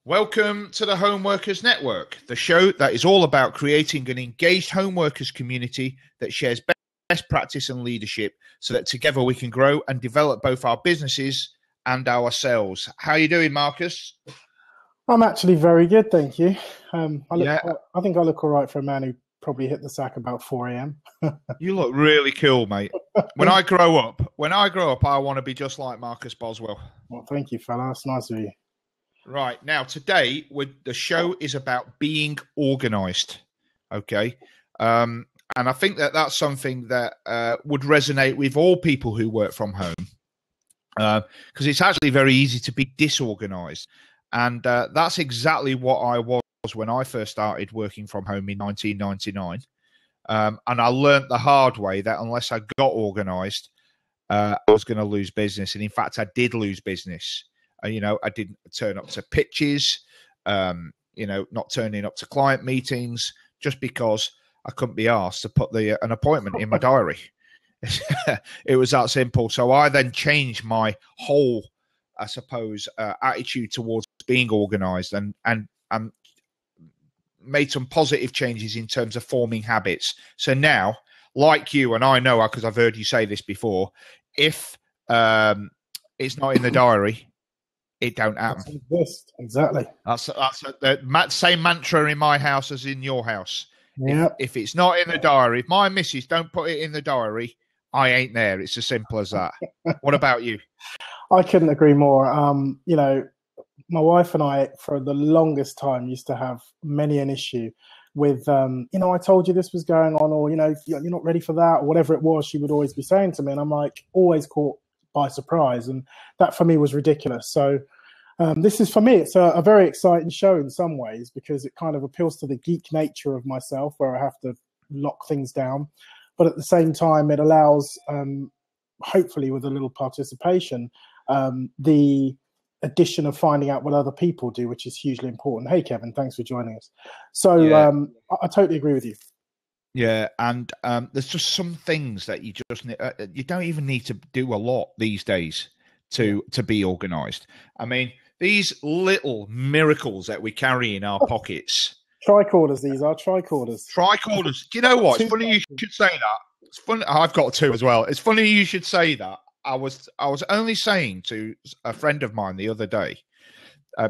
Welcome to the Homeworkers Network, the show that is all about creating an engaged homeworkers community that shares best practice and leadership so that together we can grow and develop both our businesses and ourselves. How are you doing, Marcus? I'm actually very good, thank you. I think I look all right for a man who probably hit the sack about 4 a.m. You look really cool, mate. When I grow up, I want to be just like Marcus Boswell. Well, thank you, fella. That's nice of you. Right. Now, today, the show is about being organised, okay? And I think that's something that would resonate with all people who work from home because it's actually very easy to be disorganised. And that's exactly what I was when I first started working from home in 1999. And I learnt the hard way that unless I got organised, I was going to lose business. And in fact, I did lose business. I didn't turn up to pitches, not turning up to client meetings just because I couldn't be asked to put an appointment in my diary. It was that simple. So I then changed my whole, I suppose, attitude towards being organised and made some positive changes in terms of forming habits. So now, like you, and I know because I've heard you say this before, if it's not in the diary, it don't happen. Exactly. That's the same mantra in my house as in your house. Yep. If it's not in the diary, if my missus don't put it in the diary, I ain't there. It's as simple as that. What about you? I couldn't agree more. My wife and I, for the longest time, used to have many an issue with, I told you this was going on, or, you're not ready for that, or whatever it was, she would always be saying to me. And I'm like, always caught by surprise. And that for me was ridiculous. So this is, for me, it's a very exciting show in some ways because it kind of appeals to the geek nature of myself where I have to lock things down. But at the same time, it allows, hopefully with a little participation, the addition of finding out what other people do, which is hugely important. Hey, Kevin, thanks for joining us. So yeah. I totally agree with you. Yeah, and there's just some things that you just you don't even need to do a lot these days to be organised. I mean, these little miracles that we carry in our pockets. Tricorders, these are tricorders. Tricorders. Do you know what? It's funny you should say that. It's funny. I've got two as well. It's funny you should say that. I was only saying to a friend of mine the other day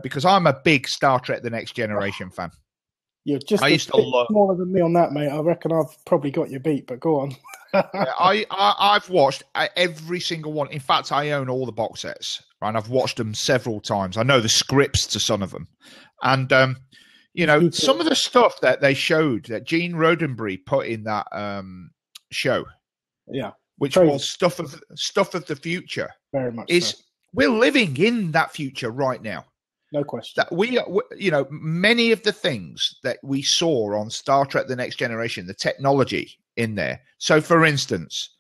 because I'm a big Star Trek: The Next Generation fan. You're just smaller than me on that, mate. I reckon I've probably got your beat, but go on. I've watched every single one. In fact, I own all the box sets, and I've watched them several times. I know the scripts to some of them. And, some of the stuff that they showed that Gene Roddenberry put in that show, which was stuff of the future, very much we're living in that future right now. No question. That we, many of the things that we saw on Star Trek: The Next Generation, the technology in there. So, for instance,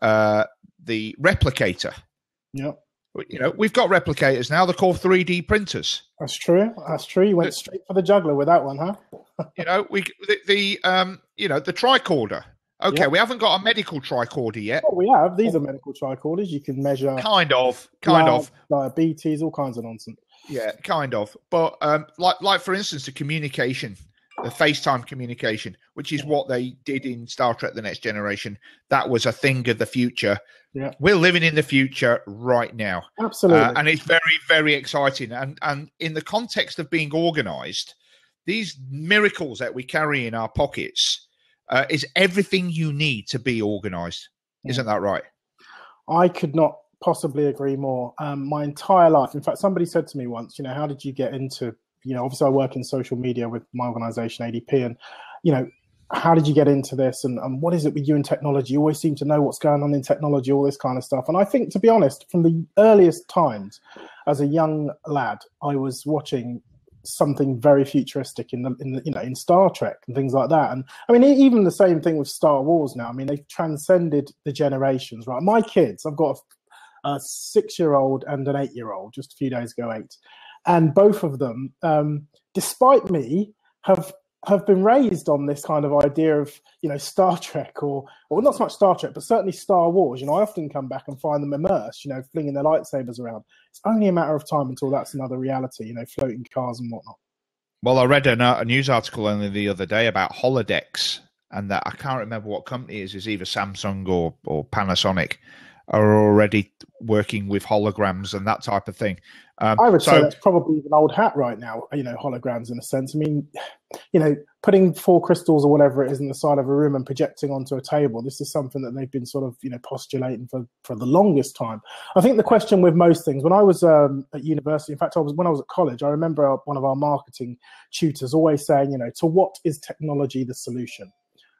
the replicator. Yep. We've got replicators now. They're called 3D printers. That's true. You went straight for the juggler with that one, huh? The tricorder. Okay, we haven't got a medical tricorder yet. Oh, we have. These are medical tricorders. You can measure kind of diabetes, all kinds of nonsense. Yeah, kind of. But like for instance, the communication, the FaceTime communication, which is what they did in Star Trek: The Next Generation. That was a thing of the future. Yeah, we're living in the future right now. Absolutely, and it's very, very exciting. And in the context of being organised, these miracles that we carry in our pockets is everything you need to be organised. Isn't that right? I could not possibly agree more. My entire life, in fact, somebody said to me once, how did you get into, obviously I work in social media with my organization, ADP, and, how did you get into this? And what is it with you in technology? You always seem to know what's going on in technology, all this kind of stuff. And I think, to be honest, from the earliest times, as a young lad, I was watching something very futuristic in Star Trek and things like that. And I mean, even the same thing with Star Wars now. I mean, they've transcended the generations, right? My kids, I've got a 6-year-old and an 8-year-old, just a few days ago, 8. And both of them, despite me, have have been raised on this kind of idea of, Star Trek or not so much Star Trek, but certainly Star Wars. I often come back and find them immersed, flinging their lightsabers around. It's only a matter of time until that's another reality, floating cars and whatnot. Well, I read a news article only the other day about holodecks, and that I can't remember what company it is either Samsung or Panasonic are already working with holograms and that type of thing. I would say that's probably an old hat right now, holograms in a sense. I mean, putting 4 crystals or whatever it is in the side of a room and projecting onto a table, this is something that they've been sort of, postulating for the longest time. I think the question with most things, when I was at university, in fact, when I was at college, I remember one of our marketing tutors always saying, to what is technology the solution?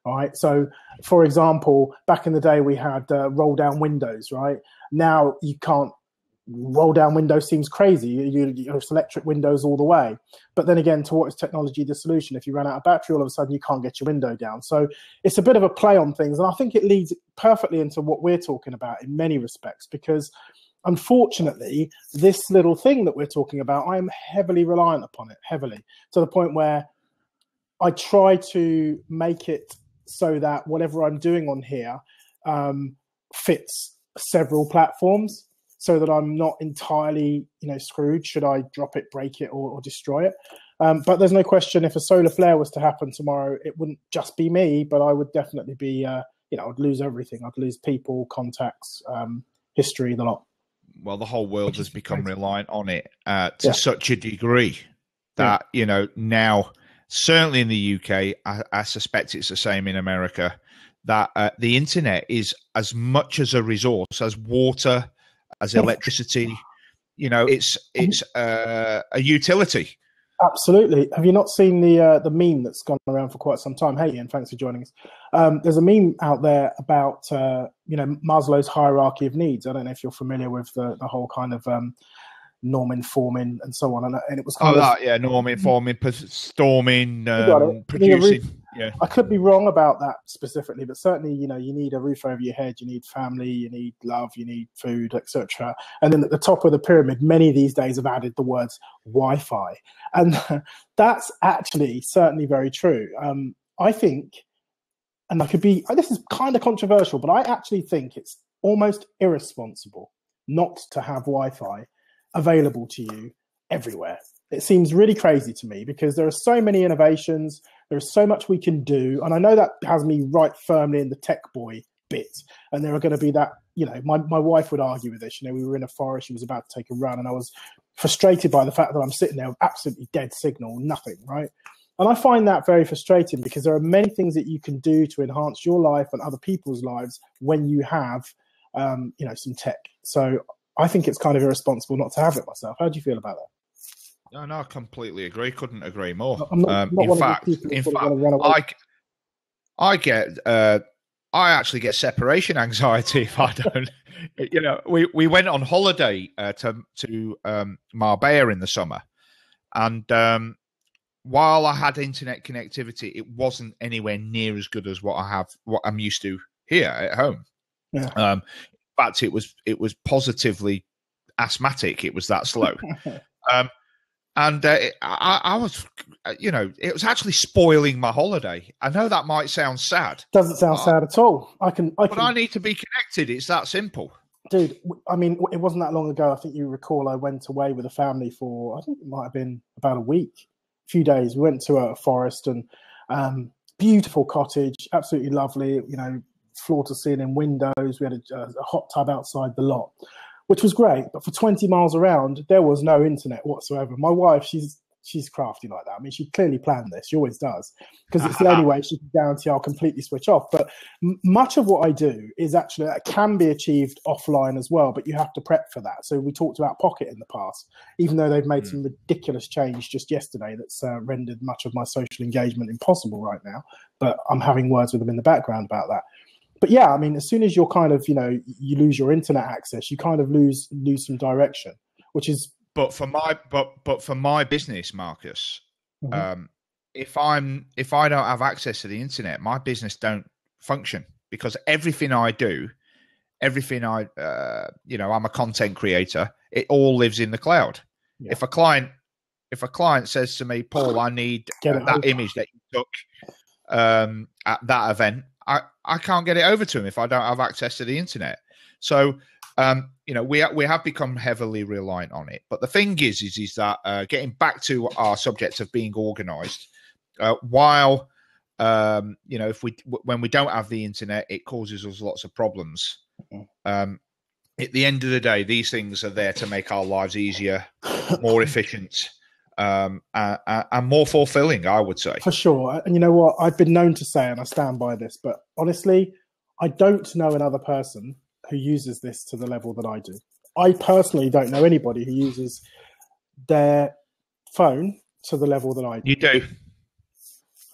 All right. So, for example, back in the day, we had roll down windows, right? Now you can't. Roll down windows seems crazy. It's electric windows all the way. But then again, to what is technology the solution? If you run out of battery, all of a sudden you can't get your window down. So it's a bit of a play on things. And I think it leads perfectly into what we're talking about in many respects, because unfortunately, this little thing that we're talking about, I am heavily reliant upon it, heavily, to the point where I try to make it so that whatever I'm doing on here fits several platforms, so that I'm not entirely, screwed should I drop it, break it, or destroy it. But there's no question, if a solar flare was to happen tomorrow, it wouldn't just be me, but I would definitely be, I'd lose everything. I'd lose people, contacts, history, the lot. Well, the whole world has become reliant on it to such a degree that, now, certainly in the UK, I suspect it's the same in America, that the internet is as much as a resource as water, as electricity. It's a utility. Absolutely. Have you not seen the meme that's gone around for quite some time? Hey, Ian, thanks for joining us. There's a meme out there about Maslow's hierarchy of needs. I don't know if you're familiar with the whole kind of norming, forming, and so on. And it was kind of norming, forming, storming, producing. Yeah, I could be wrong about that specifically, but certainly, you need a roof over your head, you need family, you need love, you need food, etc. And then at the top of the pyramid, many these days have added the words Wi-Fi, and that's actually certainly very true. I think, and this is kind of controversial, but I actually think it's almost irresponsible not to have Wi-Fi available to you everywhere. It seems really crazy to me, because there are so many innovations, there's so much we can do, and I know that has me right firmly in the tech boy bit. And there are going to be that, my wife would argue with this. We were in a forest, she was about to take a run, and I was frustrated by the fact that I'm sitting there with absolutely dead signal, nothing, right? And I find that very frustrating, because there are many things that you can do to enhance your life and other people's lives when you have, some tech. So I think it's kind of irresponsible not to have it myself. How do you feel about that? No, I completely agree. Couldn't agree more. In fact, I actually get separation anxiety if I don't. We went on holiday to Marbella in the summer, and while I had internet connectivity, it wasn't anywhere near as good as what I'm used to here at home. Yeah. In fact, it was positively asthmatic. It was that slow. And I was, it was actually spoiling my holiday. I know that might sound sad. Doesn't sound sad at all. But I need to be connected. It's that simple. Dude, I mean, it wasn't that long ago. I think you recall I went away with a family for, I think it might have been about a week, a few days. We went to a forest, and beautiful cottage, absolutely lovely, floor to ceiling windows. We had a hot tub outside the lot, which was great. But for 20 miles around, there was no internet whatsoever. My wife, she's crafty like that. I mean, she clearly planned this. She always does, because it's the only way she can guarantee I'll completely switch off. But much of what I do is actually, that can be achieved offline as well, but you have to prep for that. So we talked about Pocket in the past, even though they've made some ridiculous change just yesterday that's rendered much of my social engagement impossible right now. But I'm having words with them in the background about that. But yeah, I mean, as soon as you're kind of, you lose your internet access, you kind of lose some direction, which is. But for my business, Marcus, if I don't have access to the internet, my business don't function, because everything I do, I'm a content creator. It all lives in the cloud. Yeah. If a client if a client says to me, Paul, I need that image that you took at that event, I can't get it over to him if I don't have access to the internet. So, we have become heavily reliant on it. But the thing is that getting back to our subject of being organized, while when we don't have the internet, it causes us lots of problems. At the end of the day, these things are there to make our lives easier, more efficient, and more fulfilling, I would say. For sure. And you know what? I've been known to say, and I stand by this, but honestly, I don't know another person who uses this to the level that I do. I personally don't know anybody who uses their phone to the level that I do. You do.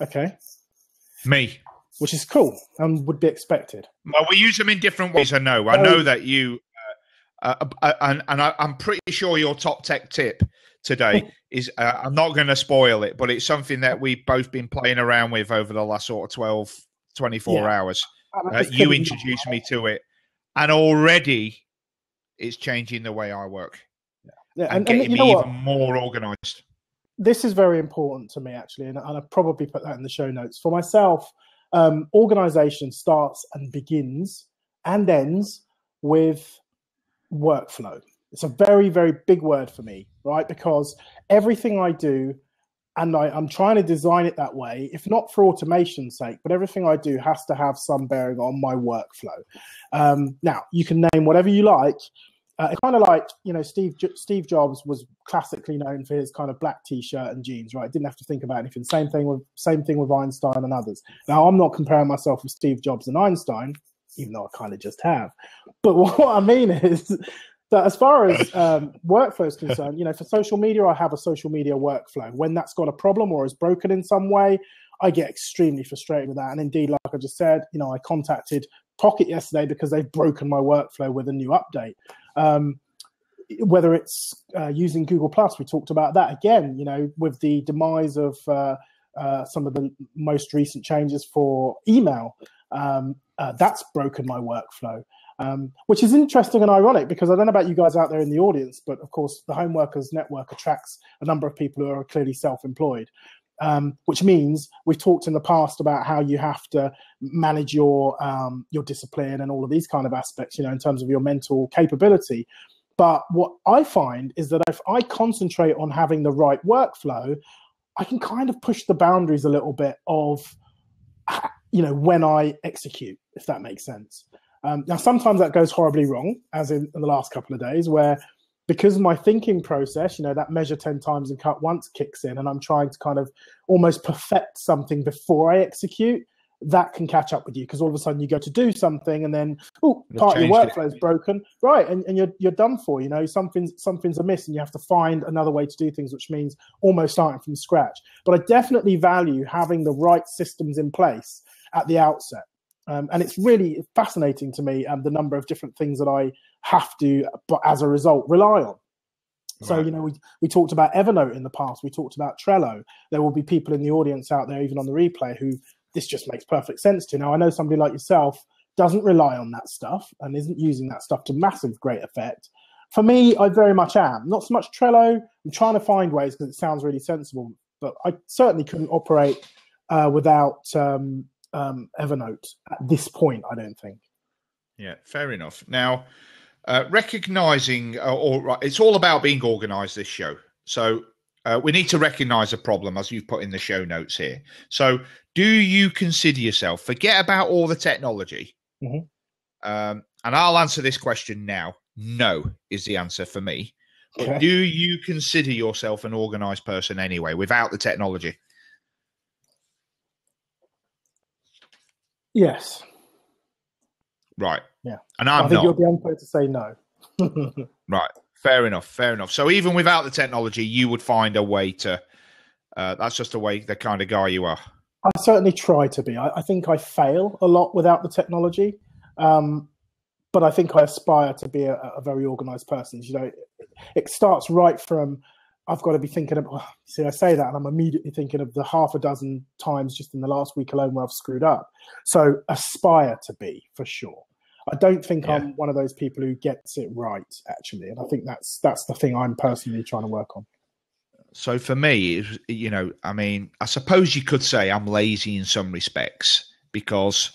Okay. Me. Which is cool and would be expected. Well, we use them in different ways. I know that you, and I'm pretty sure your top tech tip today is, I'm not going to spoil it, but it's something that we've both been playing around with over the last sort of 12, 24 hours. You introduced me to it, and already it's changing the way I work and getting me even more organized. This is very important to me, actually, and I'll probably put that in the show notes. For myself, organization starts and begins and ends with workflow. It's a very, very big word for me, right? Because everything I do, and I'm trying to design it that way, if not for automation's sake, but everything I do has to have some bearing on my workflow. Now, you can name whatever you like. It's kind of like, Steve Jobs was classically known for his kind of black T-shirt and jeans, right? Didn't have to think about anything. Same thing with Einstein and others. Now, I'm not comparing myself with Steve Jobs and Einstein, even though I kind of just have. But what I mean is that as far as workflow is concerned, for social media, I have a social media workflow. When that's got a problem or is broken in some way, I get extremely frustrated with that. And indeed, like I just said, I contacted Pocket yesterday because they've broken my workflow with a new update. Whether it's using Google Plus, we talked about that again, with the demise of some of the most recent changes for email. That's broken my workflow, which is interesting and ironic because I don't know about you guys out there in the audience, but of course the Home Workers Network attracts a number of people who are clearly self-employed. Which means we've talked in the past about how you have to manage your discipline and all of these kind of aspects, in terms of your mental capability. But what I find is that if I concentrate on having the right workflow, I can kind of push the boundaries a little bit of, when I execute, if that makes sense. Now, sometimes that goes horribly wrong, as in the last couple of days, where because my thinking process, that measure 10 times and cut once kicks in, and I'm trying to kind of almost perfect something before I execute, that can catch up with you because all of a sudden you go to do something and then, part of your workflow is broken. Right, and you're done for, something's amiss and you have to find another way to do things, which means almost starting from scratch. But I definitely value having the right systems in place at the outset. And it's really fascinating to me the number of different things that I have to, but as a result, rely on. Right. So, we talked about Evernote in the past. We talked about Trello. There will be people in the audience out there, even on the replay, who this just makes perfect sense to. Now, I know somebody like yourself doesn't rely on that stuff and isn't using that stuff to massive great effect. For me, I very much am. Not so much Trello. I'm trying to find ways because it sounds really sensible, but I certainly couldn't operate without Evernote at this point, I don't think. Yeah, fair enough. Now, recognizing, it's all about being organized, this show. So we need to recognize a problem, as you've put in the show notes here. So do you consider yourself, forget about all the technology, and I'll answer this question now. No is the answer for me. Okay. But do you consider yourself an organized person anyway, without the technology? Yes. Right. Yeah. And I think you're the only person to say no. Right. Fair enough. So even without the technology, you would find a way to, that's just the kind of guy you are. I certainly try to be. I think I fail a lot without the technology. But I think I aspire to be a very organized person. It starts right from, I've got to be thinking of, I say that and I'm immediately thinking of the half a dozen times just in the last week alone where I've screwed up. So aspire to be, for sure. I don't think I'm one of those people who gets it right, actually. And I think that's the thing I'm personally trying to work on. So for me, I mean, I suppose you could say I'm lazy in some respects because,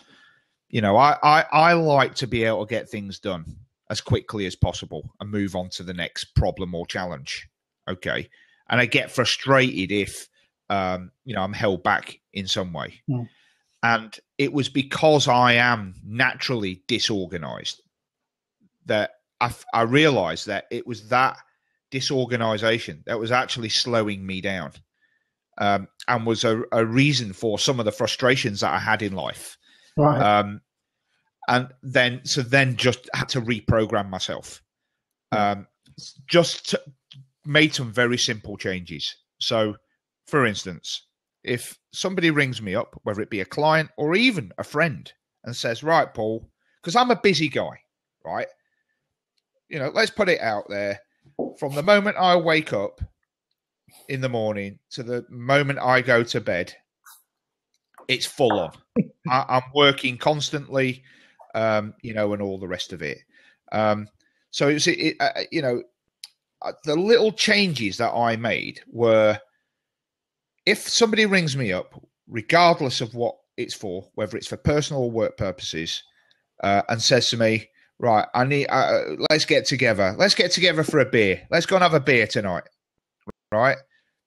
I like to be able to get things done as quickly as possible and move on to the next problem or challenge. Okay. And I get frustrated if, I'm held back in some way. Mm. And it was because I am naturally disorganized that I realized that it was that disorganization that was actually slowing me down, and was a reason for some of the frustrations that I had in life. Right. And then just had to reprogram myself. Made some very simple changes. So, for instance, if somebody rings me up, whether it be a client or even a friend, and says, right, Paul, because I'm a busy guy, right? Let's put it out there. From the moment I wake up in the morning to the moment I go to bed, it's full on. I'm working constantly, and all the rest of it. So it's, the little changes that I made were, if somebody rings me up, regardless of what it's for, whether it's for personal or work purposes, and says to me, right, I need, let's get together. Let's get together for a beer. Let's go and have a beer tonight. Right?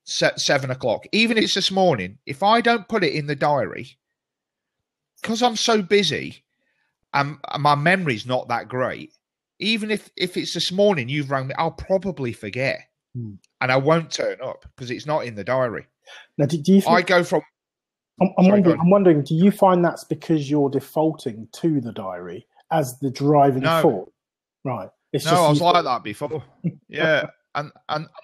7 o'clock. Even if it's this morning, if I don't put it in the diary, because I'm so busy and my memory's not that great, even if it's this morning you've rang me, I'll probably forget. And I won't turn up because it's not in the diary. Now, do you think, I go from... I'm wondering, do you find that's because you're defaulting to the diary as the driving force? Right. I was like that before. Yeah. And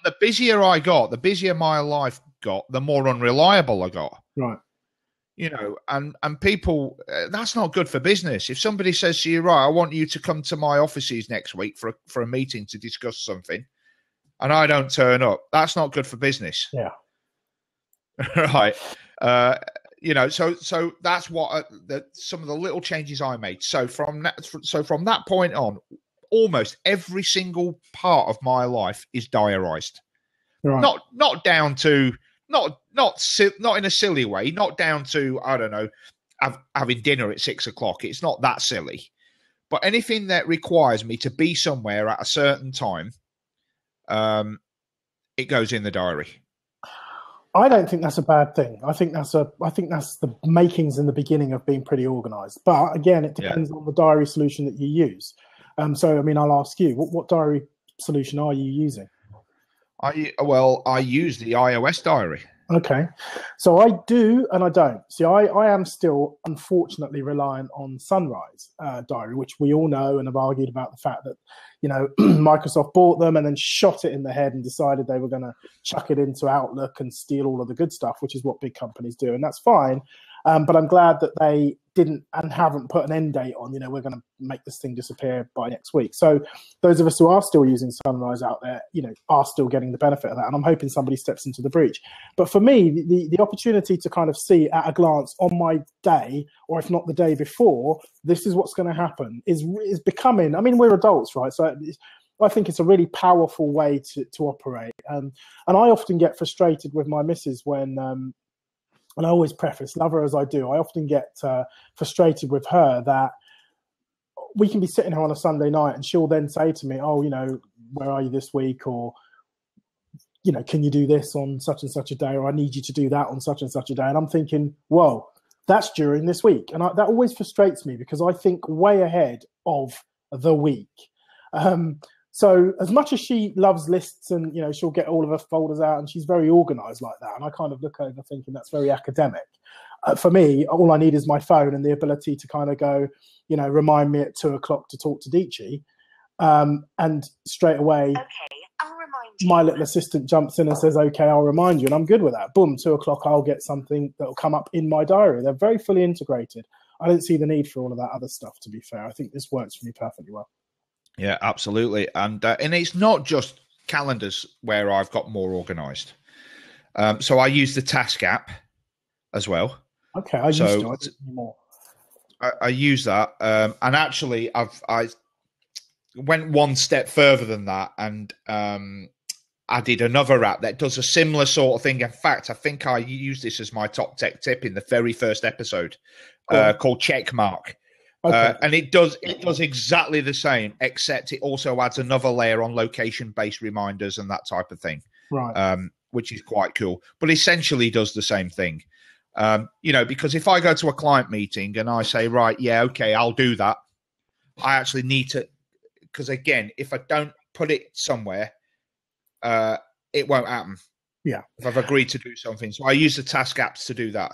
the busier I got, the busier my life got, the more unreliable I got. Right. And people, that's not good for business. If somebody says to you, right, I want you to come to my offices next week for a meeting to discuss something, and I don't turn up, that's not good for business. Yeah. Right. So that's what some of the little changes I made. So from that point on, almost every single part of my life is diarized. Right. Not down to not in a silly way. Not down to, I don't know, having dinner at 6 o'clock. It's not that silly. But anything that requires me to be somewhere at a certain time, it goes in the diary. I don't think that's a bad thing. I think that's the makings in the beginning of being pretty organized. But again, it depends on the diary solution that you use. So, I mean, I'll ask you, what diary solution are you using? I use the iOS diary. Okay. So I do and I don't. See, I am still, unfortunately, reliant on Sunrise diary, which we all know and have argued about the fact that, Microsoft bought them and then shot it in the head and decided they were going to chuck it into Outlook and steal all of the good stuff, which is what big companies do. And that's fine. But I'm glad that they didn't and haven't put an end date on, we're going to make this thing disappear by next week. So those of us who are still using Sunrise out there, are still getting the benefit of that. And I'm hoping somebody steps into the breach. But for me, the opportunity to kind of see at a glance on my day, or if not the day before, this is what's going to happen is becoming, I mean, we're adults, right? So I think it's a really powerful way to operate. And I often get frustrated with my missus when, and I always preface, love her as I do, I often get frustrated with her that we can be sitting here on a Sunday night and she'll then say to me, oh, where are you this week? Or, can you do this on such and such a day? Or I need you to do that on such and such a day. And I'm thinking, whoa, that's during this week. And that always frustrates me because I think way ahead of the week. So as much as she loves lists and, she'll get all of her folders out and she's very organized like that. And I kind of look over thinking that's very academic. For me, all I need is my phone and the ability to kind of go, remind me at 2 o'clock to talk to Dici. And straight away, okay, I'll remind you. My little assistant jumps in and says, okay, I'll remind you. And I'm good with that. Boom, 2 o'clock, I'll get something that will come up in my diary. They're very fully integrated. I don't see the need for all of that other stuff, to be fair. I think this works for me perfectly well. Yeah, absolutely. And it's not just calendars where I've got more organized. So I use the Task app as well. Okay, I use more. I use that. And actually, I went one step further than that. And added another app that does a similar sort of thing. In fact, I think I used this as my top tech tip in the very first episode, called Checkmark. Okay. And it does exactly the same, except it also adds another layer on location-based reminders and that type of thing, Right. which is quite cool. But essentially does the same thing. Because if I go to a client meeting and I say, right, yeah, okay, I'll do that, I actually need to, because again, if I don't put it somewhere, it won't happen. Yeah. If I've agreed to do something. So I use the task apps to do that.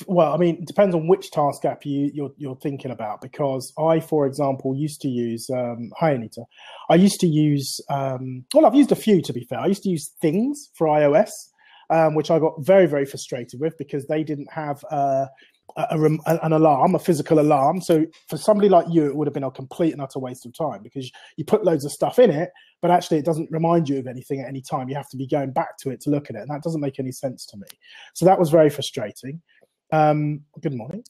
Well, I mean, it depends on which task app you're thinking about, because I, for example, used to use, hi Anita, I used to use, I've used a few, to be fair. I used to use Things for iOS, which I got very, very frustrated with because they didn't have an alarm, a physical alarm. So for somebody like you, it would have been a complete and utter waste of time because you put loads of stuff in it, but actually it doesn't remind you of anything at any time. You have to be going back to it to look at it, and that doesn't make any sense to me. So that was very frustrating. Good morning.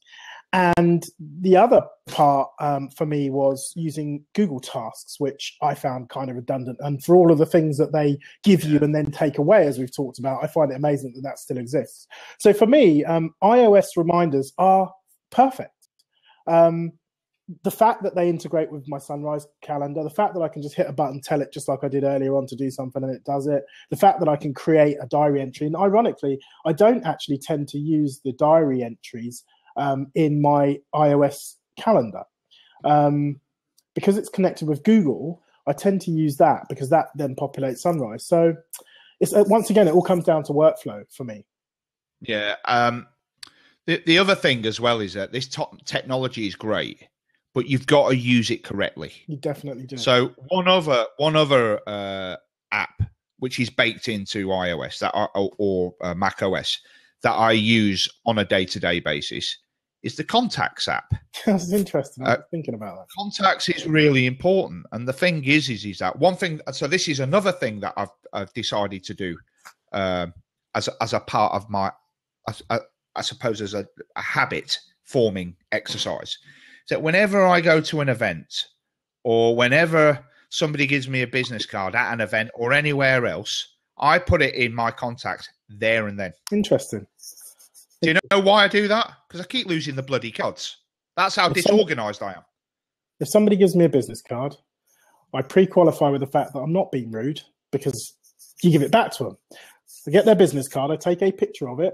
And the other part for me was using Google Tasks, which I found kind of redundant. And for all of the things that they give you and then take away, as we've talked about, I find it amazing that that still exists. So for me, iOS reminders are perfect. The fact that they integrate with my Sunrise calendar, the fact that I can just hit a button, tell it just like I did earlier on to do something and it does it, the fact that I can create a diary entry. And ironically, I don't actually tend to use the diary entries in my iOS calendar. Because it's connected with Google, I tend to use that because that then populates Sunrise. So it's once again, it all comes down to workflow for me. Yeah. The other thing as well is that this technology is great, but you've got to use it correctly. You definitely do. So one other app which is baked into iOS or Mac OS that I use on a day-to-day basis is the Contacts app. That's interesting. I was thinking about that. Contacts is really important, and the thing is that one thing. So this is another thing that I've decided to do as a part of my, I suppose, as a habit forming exercise. That whenever I go to an event or whenever somebody gives me a business card at an event or anywhere else, I put it in my contacts there and then. Interesting. Do you know why I do that? Because I keep losing the bloody cards. That's how disorganized I am. If somebody gives me a business card, I pre-qualify with the fact that I'm not being rude because you give it back to them. I get their business card, I take a picture of it.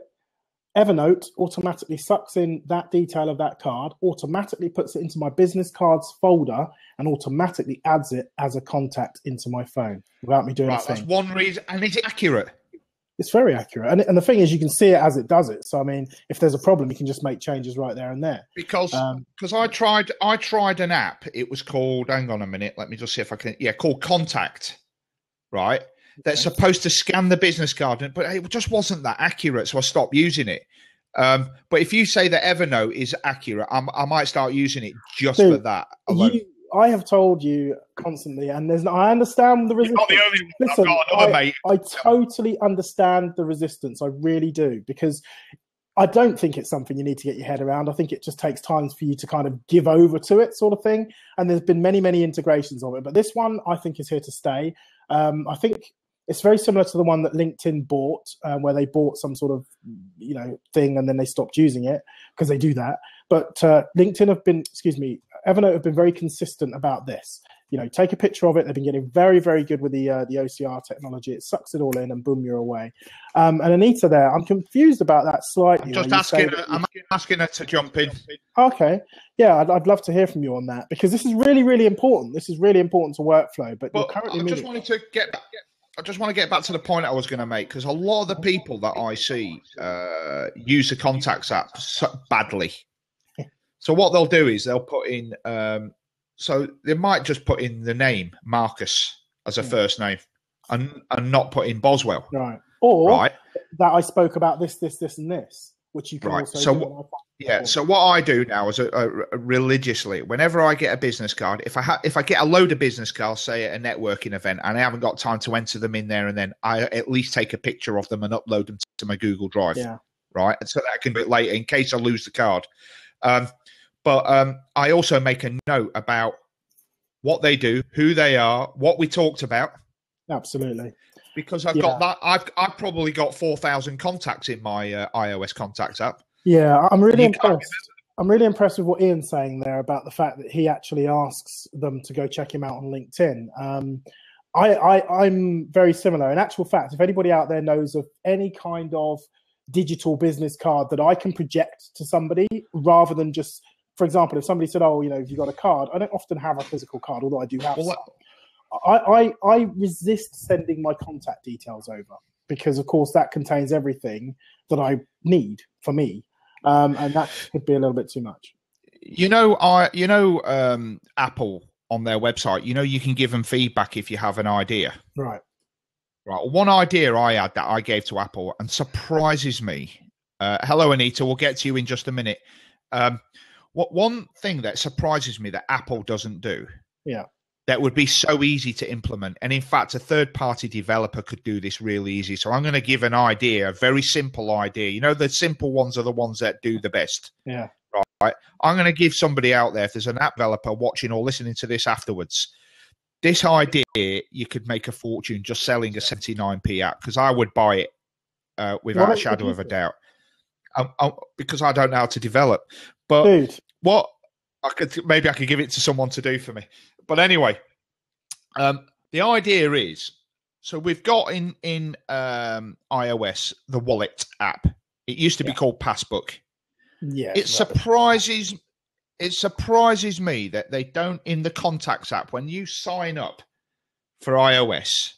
Evernote automatically sucks in that detail of that card, automatically puts it into my business cards folder, and automatically adds it as a contact into my phone without me doing anything. That's one reason. And is it accurate? It's very accurate. And the thing is, you can see it as it does it. So, I mean, if there's a problem, you can just make changes right there and there. Because I tried an app. It was called, hang on a minute, let me just see if I can, called Contact, right? That's supposed to scan the business card, but it just wasn't that accurate, so I stopped using it. But if you say that Evernote is accurate, I might start using it just for that alone. I have told you constantly, and I understand the resistance. You're not the only one. Listen, I've got another mate. I totally understand the resistance. I really do, because I don't think it's something you need to get your head around. I think it just takes time for you to kind of give over to it, sort of thing. And there's been many, many integrations of it, but this one I think is here to stay. I think it's very similar to the one that LinkedIn bought, where they bought some sort of, thing and then they stopped using it because they do that. But LinkedIn Evernote have been very consistent about this. Take a picture of it. They've been getting very, very good with the OCR technology. It sucks it all in and boom, you're away. And Anita there, I'm confused about that slightly. I'm asking her to jump in. Okay. Yeah, I'd love to hear from you on that, because this is really, really important. This is really important to workflow. But you're currently I just want to get back to the point I was going to make, because a lot of the people that I see use the Contacts app badly. So what they'll do is they'll put in, so they might just put in the name Marcus as a first name and not put in Boswell. Right. Or that I spoke about this, and this, which you can also do. So what I do now is religiously, whenever I get a business card, if I get a load of business cards, say at a networking event, and I haven't got time to enter them in there, and then I at least take a picture of them and upload them to my Google Drive, right? And so that I can do it later in case I lose the card. But I also make a note about what they do, who they are, what we talked about, Absolutely. Because I've got that. I've probably got 4,000 contacts in my iOS contacts app. Yeah, I'm really impressed. I'm really impressed with what Ian's saying there about the fact that he actually asks them to go check him out on LinkedIn. I'm very similar. In actual fact, if anybody out there knows of any kind of digital business card that I can project to somebody, rather than just, for example, if somebody said, "Oh, if you got a card," I don't often have a physical card, although I do have some. I resist sending my contact details over because, of course, that contains everything that I need for me. And that could be a little bit too much. Apple on their website, you can give them feedback if you have an idea. Right. One idea I had that I gave to Apple and surprises me. Hello, Anita. We'll get to you in just a minute. One thing that surprises me that Apple doesn't do. Yeah. That would be so easy to implement. And in fact, a third-party developer could do this really easy. So I'm going to give an idea, a very simple idea. The simple ones are the ones that do the best. Yeah. Right. I'm going to give somebody out there, if there's an app developer watching or listening to this afterwards, this idea, you could make a fortune just selling a 79p app, because I would buy it without a shadow of a doubt. Because I don't know how to develop. But Dude. Maybe I could give it to someone to do for me. But anyway, the idea is, so we've got in iOS the Wallet app. It used to be called Passbook. Yeah. It surprises me that they don't, in the Contacts app, when you sign up for iOS,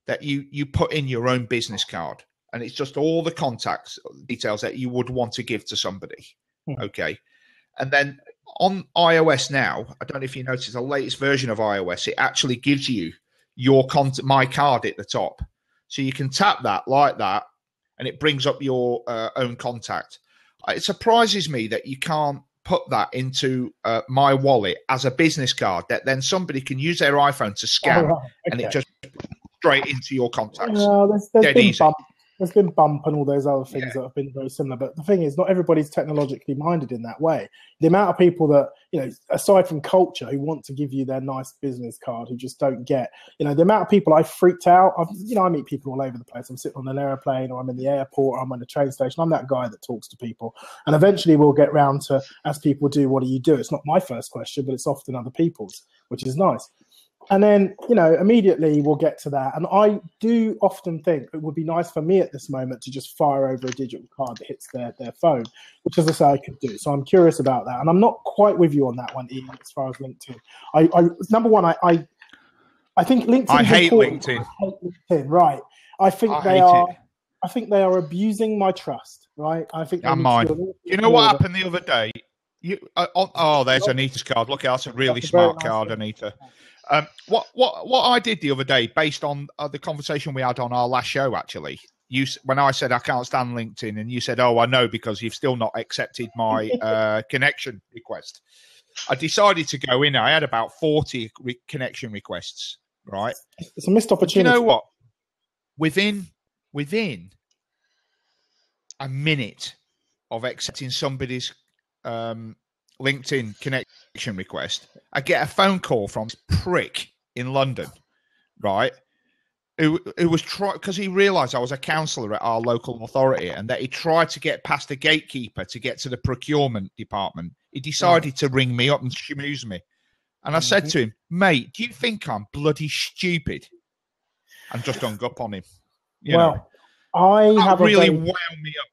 that you put in your own business card, and it's just all the contacts details that you would want to give to somebody. Okay. And then on iOS now, I don't know if you noticed, the latest version of iOS, it actually gives you your my card at the top. So you can tap that like that, and it brings up your own contact. It surprises me that you can't put that into my wallet as a business card that then somebody can use their iPhone to scan, and it just straight into your contacts. There's been Bump and all those other things that have been very similar. But the thing is, not everybody's technologically minded in that way. The amount of people that, aside from culture, who want to give you their nice business card, who just don't get, the amount of people I've freaked out. I meet people all over the place. I'm sitting on an airplane, or I'm in the airport, or I'm on a train station. I'm that guy that talks to people. And eventually we'll get round to, as people do, what do you do? It's not my first question, but it's often other people's, which is nice. And then, immediately we'll get to that. And I do often think it would be nice for me at this moment to just fire over a digital card that hits their phone, which, as I say, I could do. So I'm curious about that. And I'm not quite with you on that one, Ian, as far as LinkedIn. Number one, I think LinkedIn. I hate LinkedIn. Right. I think they are abusing my trust, right? I think. And mine. You know what happened the other day? There's Anita's card. Look, that's a really smart card, Anita. What I did the other day, based on the conversation we had on our last show, actually, when I said I can't stand LinkedIn, and you said, "Oh, I know, because you've still not accepted my connection request." I decided to go in. I had about 40 connection requests. Right, it's a missed opportunity. You know what? Within a minute of accepting somebody's LinkedIn connection request, I get a phone call from this prick in London, right? It was because he realised I was a councillor at our local authority, and that he tried to get past the gatekeeper to get to the procurement department. He decided to ring me up and schmooze me. And I said to him, "Mate, do you think I'm bloody stupid?" And just hung up on him. That really wound me up.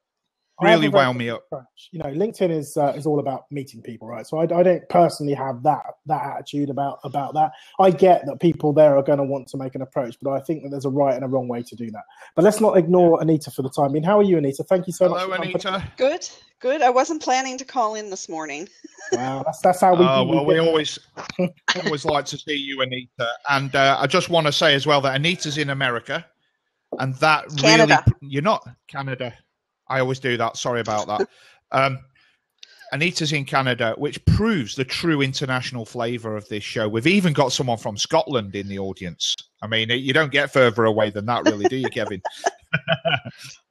Really wound me up. LinkedIn is all about meeting people, right? So I don't personally have that attitude about that. I get that people there are going to want to make an approach, but I think that there's a right and a wrong way to do that. But let's not ignore Anita for the time being. How are you, Anita? Thank you so much. Hello, Anita. Good. I wasn't planning to call in this morning. Wow, that's how we. We always like to see you, Anita. And I just want to say as well that Anita's in America, and that Canada. You're not Canada. I always do that. Sorry about that. Anita's in Canada, which proves the true international flavour of this show. We've even got someone from Scotland in the audience. I mean, you don't get further away than that, really, do you, Kevin?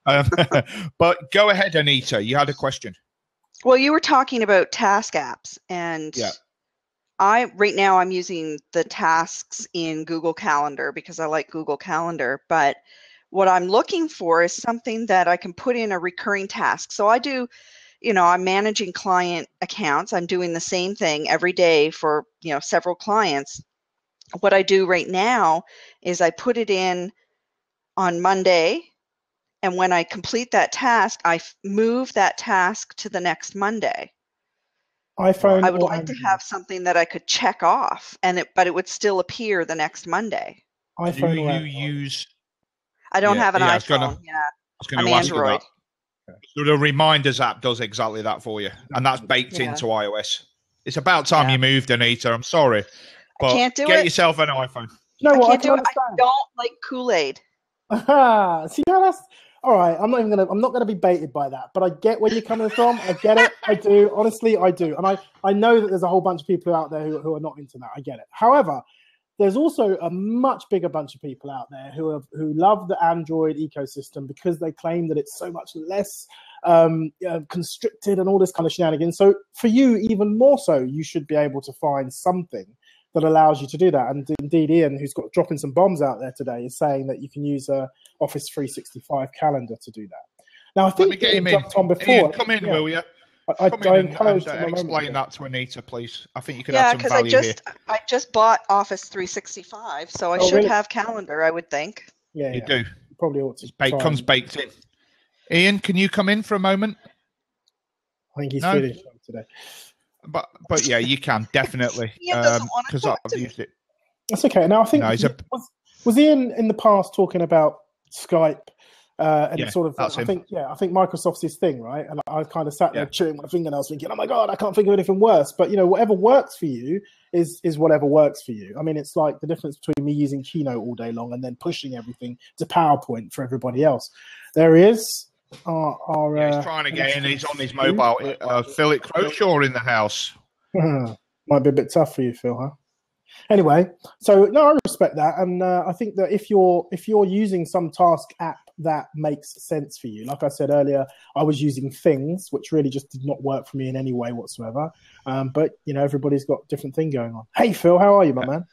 But go ahead, Anita. You had a question. Well, you were talking about task apps, and right now I'm using the tasks in Google Calendar because I like Google Calendar, but what I'm looking for is something that I can put in a recurring task. So I do, I'm managing client accounts. I'm doing the same thing every day for, several clients. What I do right now is I put it in on Monday, and when I complete that task, I move that task to the next Monday. iPhone I would or like to Android? have something that I could check off, but it would still appear the next Monday. Do iPhone or you Android? use? I don't have an I iPhone. was going I'm to ask you Android. that. So the Reminders app does exactly that for you, and that's baked Yeah. into iOS. It's about time Yeah. you moved, Anita. I'm sorry, but can't do get it. yourself an iPhone. You know I what? can't can do it. I understand. don't like Kool-Aid. See, now that's all right. I'm not gonna be baited by that, but I get where you're coming from. I get it. I do. Honestly, I do. And I know that there's a whole bunch of people out there who are not into that. I get it. However, there's also a much bigger bunch of people out there who love the Android ecosystem because they claim that it's so much less constricted and all this kind of shenanigans. So for you, even more so, you should be able to find something that allows you to do that. And indeed, Ian, who's got dropping some bombs out there today, is saying that you can use Office 365 calendar to do that. Now, I think Let me get him in. on before. Ian, come in, will you? I and encourage explain that to Anita, please. I think you can add some because value here. I just bought Office 365, so I should really? have calendar, I would think. Yeah, You do. You probably ought to. Comes baked in. Ian, can you come in for a moment? I think he's feeling today. But yeah, you can definitely Ian doesn't want to because talk I've to me. used it. That's okay. Now I think was Ian in the past talking about Skype and Yeah, sort of that's him. I think Microsoft's his thing, right? And I kind of sat there chewing my fingernails, thinking, "Oh my god, I can't think of anything worse." But whatever works for you is whatever works for you. I mean, it's like the difference between me using Keynote all day long and then pushing everything to PowerPoint for everybody else. There he is. He's trying to get in. He's on his mobile. Philip Croshaw in the house. Might be a bit tough for you, Phil, huh? Anyway, so no, I respect that, and I think that if you're using some task app that makes sense for you, like I said earlier, I was using Things, which really just did not work for me in any way whatsoever. But everybody's got a different thing going on. Hey, Phil, how are you, my man?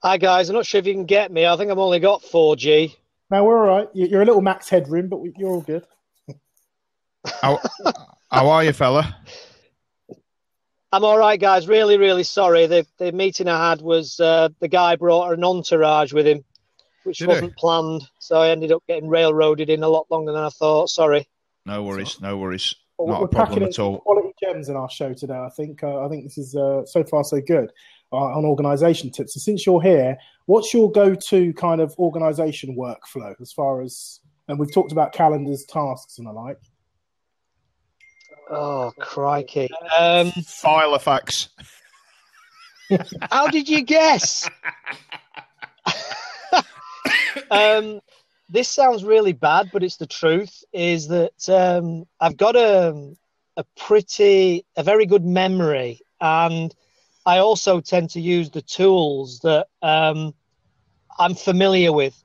Hi guys, I'm not sure if you can get me. I think I've only got 4G. No, we're all right. You're a little max headroom, but you're all good. How are you, fella? I'm all right, guys. Really, really sorry. The meeting I had was the guy brought an entourage with him, which wasn't planned. So I ended up getting railroaded in a lot longer than I thought. Sorry. No worries. No worries. Well, Not we're a problem packing at all. Quality gems in our show today. I think this is so far so good on organisation tips. So since you're here, what's your go-to kind of organisation workflow as far as? And we've talked about calendars, tasks, and the like. Oh, crikey. Filofax. How did you guess? This sounds really bad, but it's the truth, is that I've got a very good memory, and I also tend to use the tools that I'm familiar with.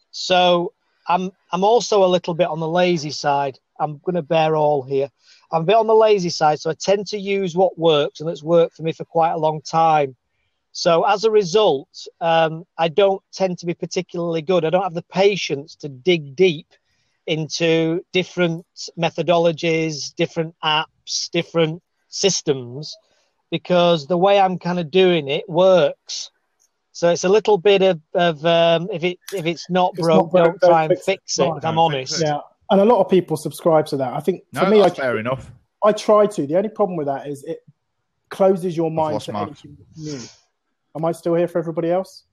So I'm also a little bit on the lazy side. I'm going to bear all here. I'm a bit on the lazy side, so I tend to use what works, and it's worked for me for quite a long time. So as a result, I don't tend to be particularly good. I don't have the patience to dig deep into different methodologies, different apps, different systems, because the way I'm kind of doing it works. So it's a little bit of if it's not broke, don't try and fix it. If I'm honest. Yeah, and a lot of people subscribe to that. I think for me, that's fair enough. I try to. The only problem with that is it closes your mind to anything new. Am I still here for everybody else?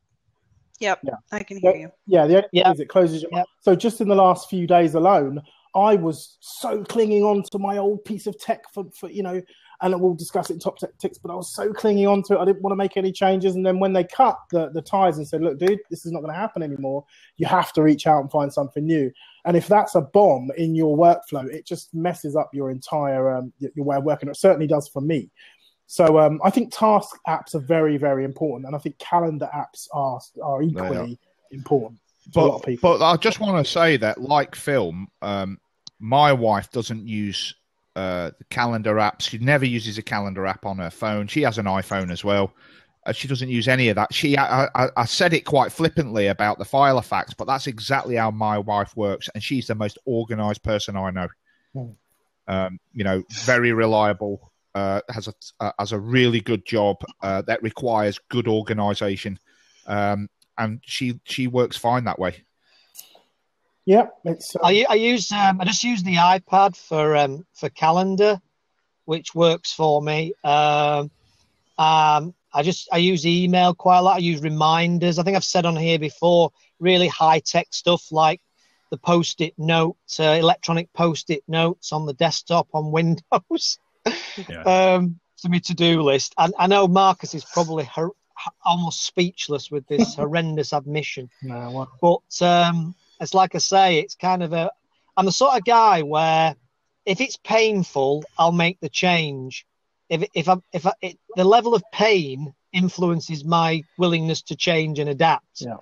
Yep, yeah. I can hear you. Yeah, the only thing is it closes your mind. So just in the last few days alone, I was so clinging on to my old piece of tech for and we'll discuss it in top ticks, but I was so clinging on to it, I didn't want to make any changes. And then when they cut the ties and said, look, dude, this is not going to happen anymore, you have to reach out and find something new. And if that's a bomb in your workflow, it just messes up your entire your way of working. It certainly does for me. So I think task apps are very, very important. And I think calendar apps are equally important to a lot of people. But I just want to say that, like Phil, my wife doesn't use the calendar apps. She never uses a calendar app on her phone. She has an iPhone as well. She doesn't use any of that. I said it quite flippantly about the Filofax, but that's exactly how my wife works, and she's the most organised person I know. Very reliable. Has a really good job that requires good organisation, and she works fine that way. Yeah, it's. I just use the iPad for calendar, which works for me. I use email quite a lot. I use reminders. I think I've said on here before, really high-tech stuff like the Post-it note, electronic Post-it notes on the desktop on Windows. To my to-do list. And I know Marcus is probably almost speechless with this horrendous admission. No, but it's like I say, it's kind of I'm the sort of guy where if it's painful, I'll make the change. If the level of pain influences my willingness to change and adapt. Yeah.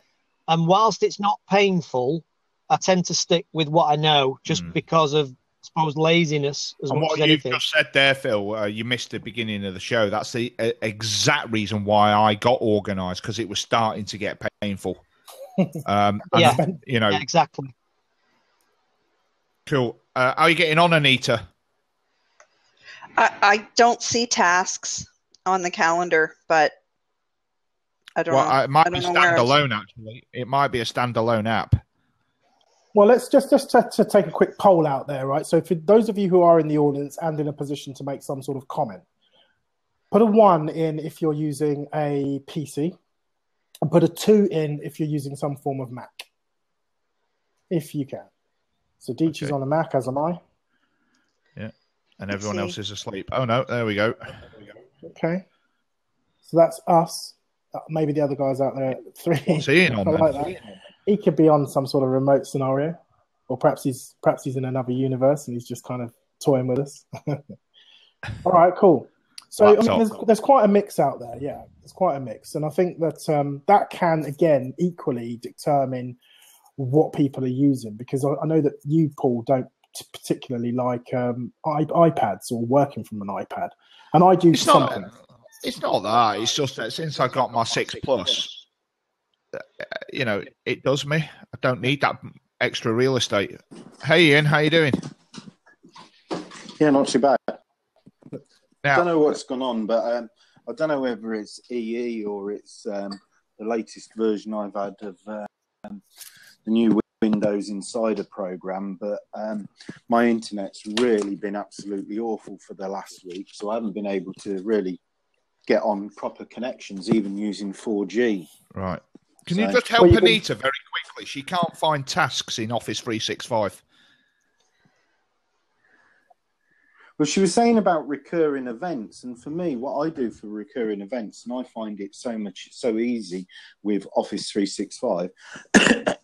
And whilst it's not painful, I tend to stick with what I know just because of, I suppose, laziness as much as anything. What you just said there, Phil, you missed the beginning of the show. That's the exact reason why I got organised, because it was starting to get painful. Exactly. Cool. How are you getting on, Anita? I don't see tasks on the calendar, but I don't know. It might be standalone, actually. It might be a standalone app. Well, let's just to take a quick poll out there, right? So for those of you who are in the audience and in a position to make some sort of comment, put a 1 in if you're using a PC, and put a 2 in if you're using some form of Mac, if you can. So Deitch is on a Mac, as am I. Yeah, and everyone else is asleep. Oh, no, there we go. Okay. So that's us. Maybe the other guys out there at 3. What's he in on like that. He could be on some sort of remote scenario, or perhaps he's in another universe and he's just kind of toying with us. All right, cool. So there's quite a mix out there. Yeah, there's quite a mix, and I think that that can again equally determine what people are using, because I know that you, Paul, don't particularly like iPads or working from an iPad, and I do something. It's not that. It's just that since I got my 6 Plus, it does me. I don't need that extra real estate. Hey, Ian, how you doing? Yeah, not too bad. Now, I don't know what's gone on, but I don't know whether it's EE or it's the latest version I've had of the new Windows Insider program, but my internet's really been absolutely awful for the last week, so I haven't been able to really get on proper connections, even using 4G. Right. Can you just help Anita very quickly? She can't find tasks in Office 365. Well, she was saying about recurring events, and for me, what I do for recurring events, and I find it so easy with Office 365,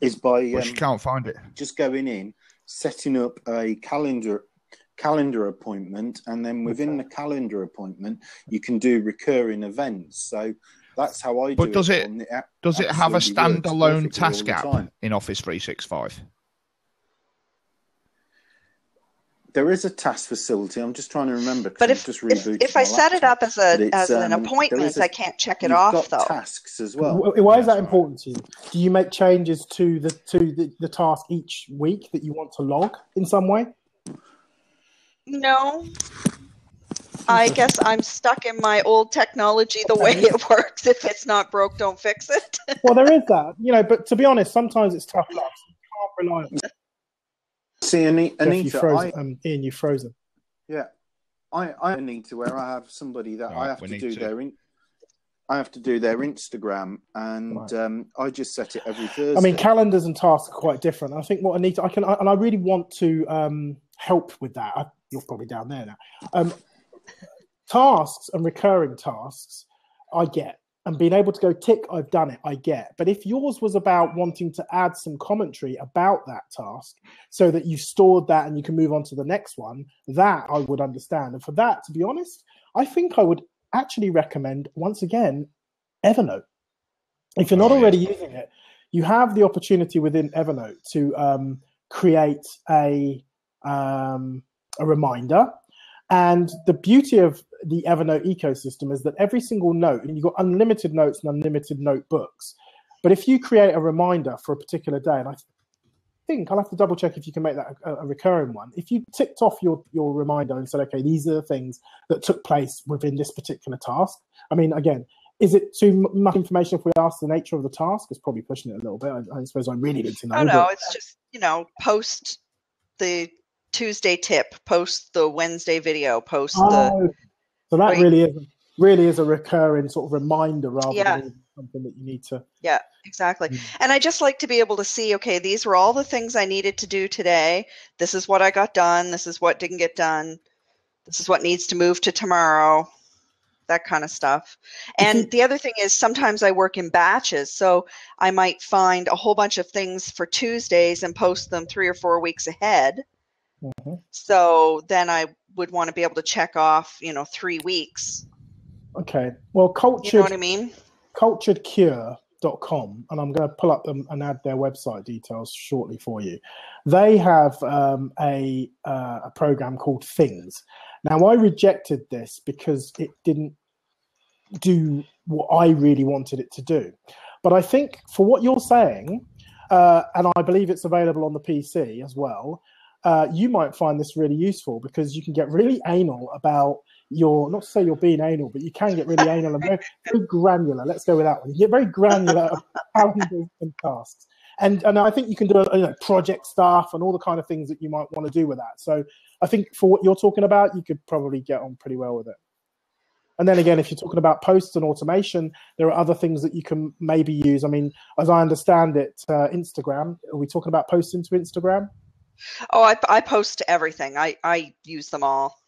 is by she can't find it. Just going in, setting up a calendar appointment, and then within the calendar appointment, you can do recurring events. So that's how I do it. But does it have a standalone task app in Office 365? There is a task facility. I'm just trying to remember. But if I set it up as an appointment, I can't check it off, though. Tasks as well. Why is that important to you? Do you make changes to the task each week that you want to log in some way? No. I guess I'm stuck in my old technology the way it works. If it's not broke, don't fix it. Well, there is that, but to be honest, sometimes it's tough luck. You can't rely on it. See, Anita, Ian, you've frozen. Yeah, I need to where I have somebody that I have to do their Instagram, and I just set it every Thursday. I mean, calendars and tasks are quite different. I think what Anita, I really want to help with that. You're probably down there now. Tasks and recurring tasks, I get. And being able to go tick, I've done it, I get. But if yours was about wanting to add some commentary about that task so that you stored that and you can move on to the next one, that I would understand. And for that, to be honest, I think I would actually recommend, once again, Evernote. If you're not already using it, you have the opportunity within Evernote to create a reminder. And the beauty of the Evernote ecosystem is that every single note, and you've got unlimited notes and unlimited notebooks. But if you create a reminder for a particular day, and I think I'll have to double check if you can make that a recurring one. If you ticked off your reminder and said, okay, these are the things that took place within this particular task. I mean, again, is it too much information if we ask the nature of the task? It's probably pushing it a little bit. I suppose I really need to know. Oh, no, it's just, post the Tuesday tip, post the Wednesday video, post the... So that really is a recurring sort of reminder rather than something that you need to... Yeah, exactly. And I just like to be able to see, okay, these were all the things I needed to do today. This is what I got done. This is what didn't get done. This is what needs to move to tomorrow. That kind of stuff. And the other thing is sometimes I work in batches. So I might find a whole bunch of things for Tuesdays and post them 3 or 4 weeks ahead. Mm-hmm. So then I would want to be able to check off, 3 weeks. Okay. Well, you know what I mean? culturedcure.com, and I'm going to pull up them and add their website details shortly for you. They have a program called Things. Now, I rejected this because it didn't do what I really wanted it to do. But I think for what you're saying, and I believe it's available on the PC as well, you might find this really useful because you can get really anal about not to say you're being anal, but you can get really anal and very, very granular. Let's go with that one. You get very granular calendars and tasks. And I think you can do project stuff and all the kind of things that you might want to do with that. So I think for what you're talking about, you could probably get on pretty well with it. And then again, if you're talking about posts and automation, there are other things that you can maybe use. I mean, as I understand it, Instagram, are we talking about posts into Instagram? Oh, I post to everything. I use them all.